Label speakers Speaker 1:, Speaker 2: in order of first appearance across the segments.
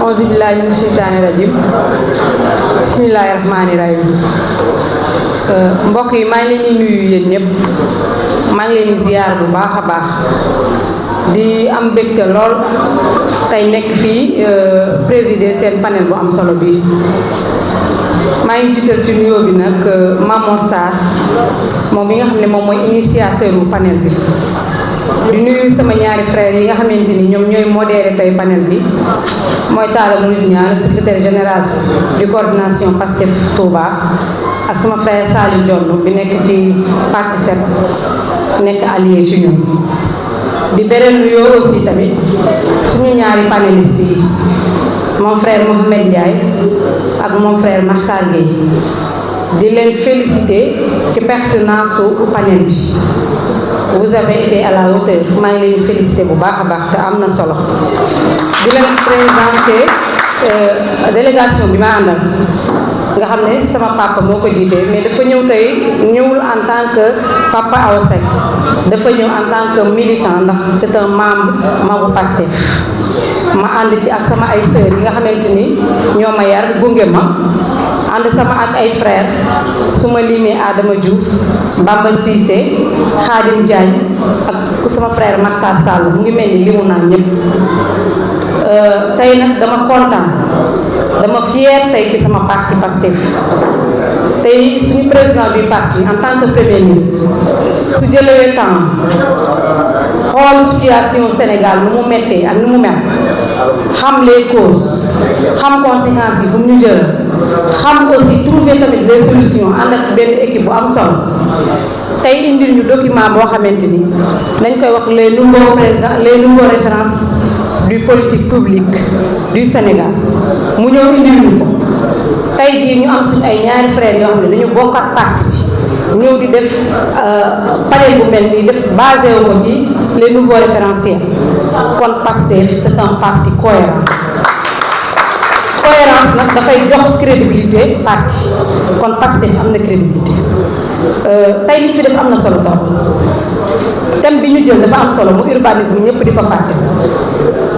Speaker 1: auzu billahi mina sheytaani rajim bismillahi rahmaani rahim mbokk yi maa ngi leen di nuyu yéen ñëpp maa ngi leen di ziar bu baax a baax di am mbégte lool tey nekk fii présider seen panel bu am solo bi maa ngi jiital ci nuyoo bi nag Mamor Sarr moom bi nga xam ne moom mooy initiateur bu panel bi di nuyu sama ñaari frères yi nga xamante ni ñoom ñooy modéré tey panel bi mooy Talla Mouride Niang le secrétaire général du coordination Pastef Touba ak sama frère Saliou Dione bi nekk ci parti 7 nekk allié ci ñun di beral nuyoo aussi tamit suñu ñaari panélistes yi mon frère Mohamed Ndiaye ak mon frère Makhtar Gueye di leen féliciter ci pertinence su panel bi vous avez été à la hauteur maa ngi leen féliciter bu baax a baax te am na solo di leen présenter délégation bi ma àndal nga xam ne sama papa moo ko jiite mais dafa ñëw tey ñëwul en tant que papa Awa Seck dafa ñëw en tant que militant ndax c'est un membre Pastef ma ànd ci ak sama ay sœurs yi nga xamante ni ñoo ma yar gunge ma ànd sama ak ay frères su ma limee Adama Diouf Bamba Cissé Khadim Diagne ak sama frère Makhtar Sall mu ngi mel ni limu naa ñëpp tey nag dama kontaan dama fier tey ci sama parti Pastef tey suñu président du parti en tant que premier ministre su jëlee temps xool situation Sénégal nu mu mettee ak nu mu mel xam les causes xam conséquences yi fu mu ñu jël xam aussi trouver tamit des solutions ànd ak benn équipe bu am solo tey indil ñu document boo xamante ni dañ koy wax les nouveaux références du politique publique du Sénégal mu ñëw indil ñu ko tey jii ñu am suñu ay ñaari frères yoo xam ne dañu bokkat parti bi ñëw di def panel bu mel nii def basé wu ko ci les nouveaux référentiels kon Pastef c'est un parti cohérent cohérence nag dafay jox crédibilité parti kon Pastef am na crédibilité tey li ñu fi def am na solo trop thème bi ñu jël dafa am solo mu urbanisme ñëpp di ko fàtte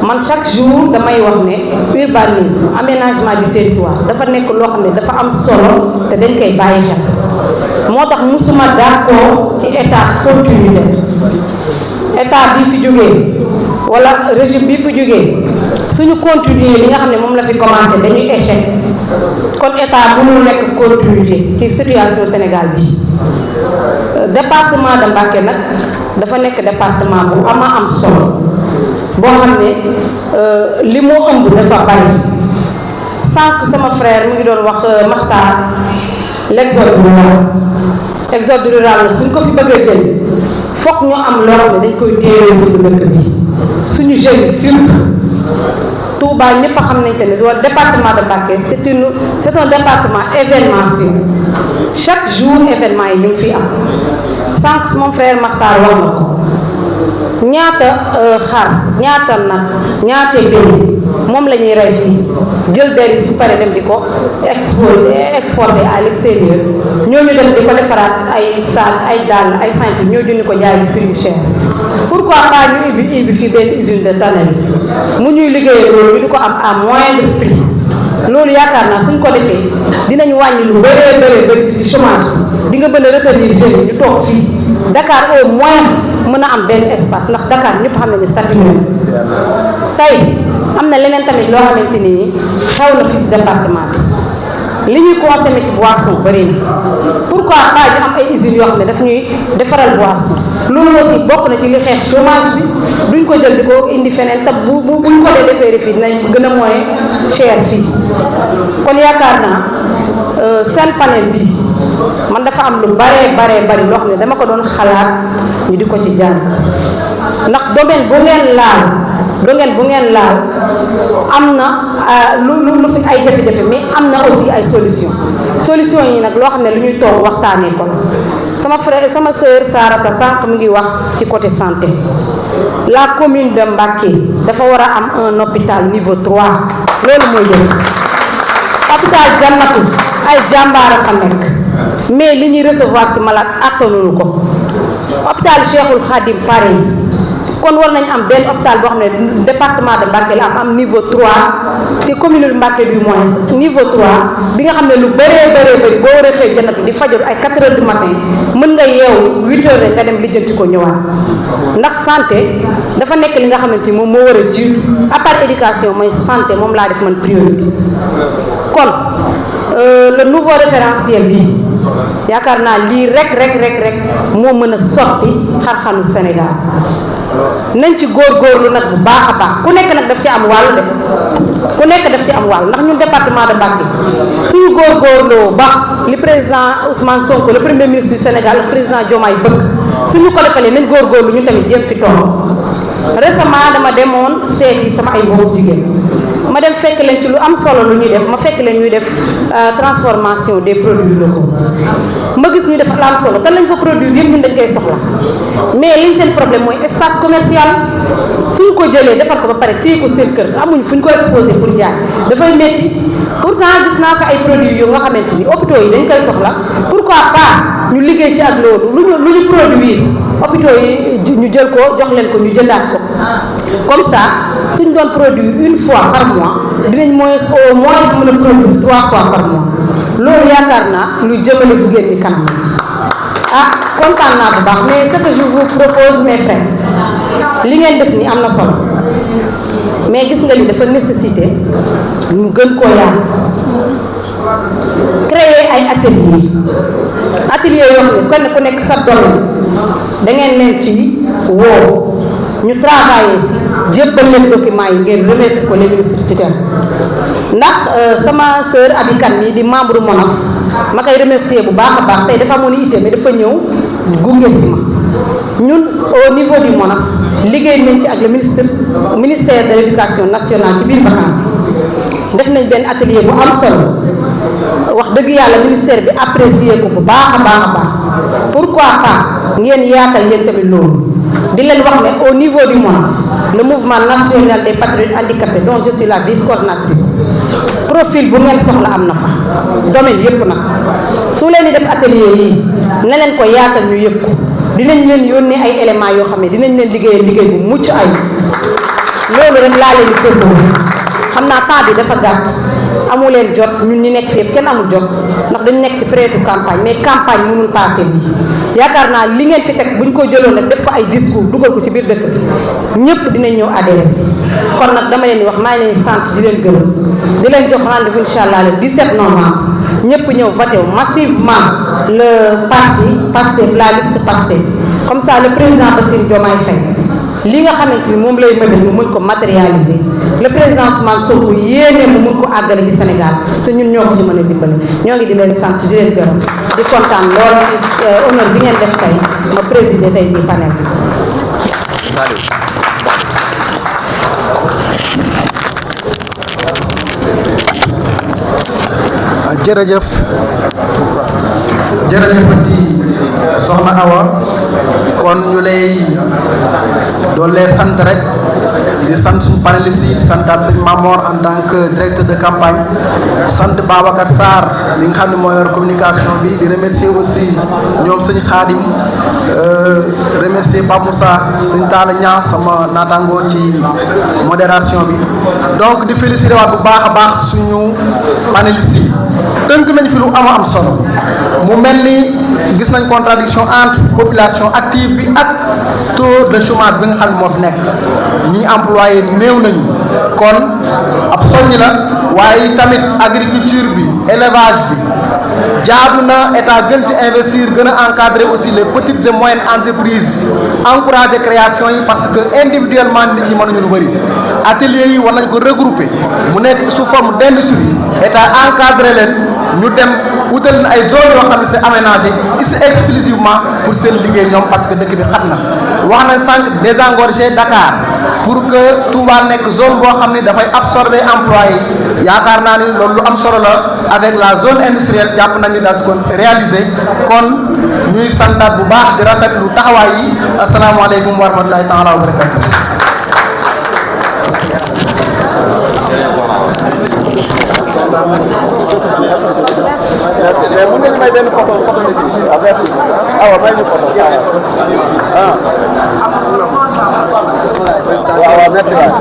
Speaker 1: man chaque jour damay wax ne urbanisme aménagement du territoire dafa nekk loo xam ne dafa am solo te dañ koy bàyyi xel moo tax musuma d'accord ci état continuité état bii fi jógee wala régime bii fi jógee suñu continuer li nga xam ne moom la fi commencé dañuy échec kon état mënul nekk continuité ci situation Sénégal bi département de Mbacké nag dafa nekk département bu am solo boo xam ne li moo ëmb dafa bari sànq sama frère mu ngi doon wax Makhtar l'exode rural la suñ ko fi bëggee jël fokk ñu am loo xam ne dañ koy téere suñu dëkk bi suñu jeunes surtout Touba ñëpp a xam nañ que ne wala département de Mbacké c'est un département événementiel chaque jour événement yi ñu ngi fi am sànq mon frère Makhtar wax na ko ñaata xar ñaata nag ñaata béy moom la ñuy rey fii jël der yi su paree dem di ko exporter à l'extérieur ñooñu dem di ko defaraat ay sac ay dàll ay simple ñoo jënd ko jaay prix cher pourquoi pas ñu ubbi fii benn usine de tannerie mu ñuy liggéeyee loolu ñu di ko am à moindre prix loolu yaakaar naa suñ ko defee dinañ wàññi lu bëri ci chômage di nga mën a retenir jeunes yi ñu toog fii Dakar au moins mën a am benn espace ndax Dakar ñëpp xam nañu saturé tey am na leneen tamit loo xamante ni xew na fii si département bi li ñuy consommer ci boisson bëri na pourquoi pas ñu am ay usines yoo xam ne daf ñuy defaral boisson loolu aussi bokk na ci li xeex chômage bi duñ ko jël di ko indi feneen te buñ ko dee defee fii dinañ gën a moins cher fii kon yaakaar naa seen panel bi man dafa am lu bari loo xam ne dama ko doon xalaat ñu di ko ci jàng ndax domaine bu ngeen laal am na lu fi ay jafe-jafe mais am na aussi ay solution yi nag loo xam ne lu ñuy toog waxtaanee ko sama frère sama sœur Sarata sànq mu ngi wax ci côté santé la commune de Mbacké dafa war a am un hôpital niveau 3 loolu mooy yëpp hôpital Jannatu ay jàmbaara fa nekk mais li ñuy recevoir ci malade attanuñu ko hôpital Cheikhul Khadim pareil kon war nañ am benn hôpital boo xam ne département de Mbacké la am niveau 3 te commune de Mbacké du moins niveau 3 bi nga xam ne lu bëri boo war a xëy jannatu di fajar ay 4 heures du matin mën nga yeewu 8 heures rek nga dem lijjanti ko ñëwaat ndax santé dafa nekk li nga xamante ni moom moo war a jiitu à part éducation mooy santé moom laa def man priorité kon le nouveau référentiel bi yaakaar naa lii rek moo mën a soppi xar-xanu Sénégal nañ ci góorgóorlu nag bu baax a baax ku nekk nag daf ci am wàll de ku nekk daf ci am wàll ndax ñun département de Mbacké suñu góorgóorloo ba li président Ousmane Sonko le premier ministre du Sénégal le président Diomaye bëgg suñu ko defalee nañ góorgóorlu ñu tamit jéem fi toll récemment dama demoon seeti sama ay mbokku jigéen ma dem fekk leen ci lu am solo lu ñuy def ma fekk leen ñuy def transformation des produits locaux ma gis ñu def la am solo te lañ ko produire yëpp ñun dañ koy soxla mais liñ seen problème mooy espace commercial suñ ko jëlee defar ko ba pare téye ko seen kër amuñ fu ñu ko exposé pour jaay dafay métti pourtant gis naa fa ay produits yu nga xamante ni hôpitaux yi dañ koy soxla pourquoi pas ñu liggéey ci ak loolu lu ñu produire hôpitaux yi ñu jël ko jox leen ko ñu jëndaat ko comme ça suñ doon produire une fois par mois dinañ au moins mën a produire 3 fois par mois loolu yaakaar naa lu jëmale jigéen ñi kanam kontaan naa bu baax mais ce que je vous propose mes frères li ngeen def ni am na solo mais gis nga li dafa nécessité ñu gën koo yaatu créer ay atelier yoo xam ne kenn ku nekk sa domaine da ngeen leen ci woo ñu travailler si jébbal leen documents yi ngeen remettre ko les ministres tutelles ndax sama sœur Abikan mi di membre MONAF ma koy remercier bu baax a baax tey dafa amoon itte mais dafa ñëw gunge si ma ñun au niveau du MONAF liggéey nañ ci ak le ministère de l'éducation nationale ci biir vacances yi def nañ benn atelier bu am solo wax dëgg yàlla ministère bi apprécier ko bu baax a baax a baax pourquoi pas ngeen yaatal ngeen tamit loolu di leen wax ne au niveau du MONAF le mouvement national des patriotes handicapés dont je suis la vice-coordinatrice profil bu ngeen soxla am na fa domaine yëpp nag su leen di def atelier yi na leen ko yaatal ñu yëpp ko dinañ leen yónnee ay éléments yoo xam ne dinañ leen liggéey bu mucc ay loolu rek laa leen di proposé xam naa temps bi dafa gàtt amu leen jot ñun ñi nekk fii kenn amul jot ndax dañu nekk ci période campagne mais campagne mënul passé lii yaakaar naa li ngeen fi teg buñ ko jëloon nag def ko ay discours dugal ko ci biir dëkk bi ñëpp dinañ ñëw adhéré si kon nag dama leen di wax maa ngi leen di sant di leen gërëm di leen jox rendez-vous incha allah le 17 novembre ñëpp ñëw voté massivement le parti Pastef la liste Pastef comme ça le président Bassirou Diomaye Faye li nga xamante ni moom lay mëbal mu mën ko matérialiser le président Ousmane Sonko yéene mu mën ko àggale ci Sénégal te ñun ñoo ko ci mën a dimbali ñoo ngi di leen sant di leen gërëm di kontaan lool ci honneur bi ngeen def tey ma présider tey di panel bi.
Speaker 2: jërëjëfati soxna Awa kon ñu lay doon lee sant rek di sant suñu panélistes yi di santaat sëñ Mamor en tant que directeur de campagne sant Babacar Sarr li nga xam ne moo yor communication bi di remercier aussi ñoom sëñ Khadim remercier Pape Moussa sëñ Talla Niang sama naataangoo ci modération bi donc di féliciter waat bu baax a baax suñu panélistes yi tënk nañ fi lu am solo mu mel ni gis nañ contradiction entre population active bi ak taux de chômage bi nga xam ne moo fi nekk ñi employé néew nañu kon ab soññ la waaye tamit agriculture bi élevage bi jaadu na état gën ci investir gën a encadrer aussi les petites et moyennes entreprises encourager création yi parce que individuellement nit ñi mënuñu lu bëri ateliers yi war nañ ko regrouper mu nekk sous forme d'industrie état encadrer leen ñu dem wutal na ay zones yoo xam ne c'est aménagé ici exclusivement pour seen liggéey ñoom parce que dëkk bi xat na wax nañ sànq désengorger Dakar pour que Touba nekk zone boo xam ne dafay absorber employés yi yaakaar naa ni loolu lu am solo la avec la zone industrielle jàpp nañu daal si kon réaliser kon ñuy santaat bu baax di rafetlu taxawaay yi asalaamaaleykum wa rahmatulahi taala wa barakatu
Speaker 3: mais mën nga ñu may benn photo de gis. Ah merci. Ah waaw may ñu photo. Ah. Waaw merci waay.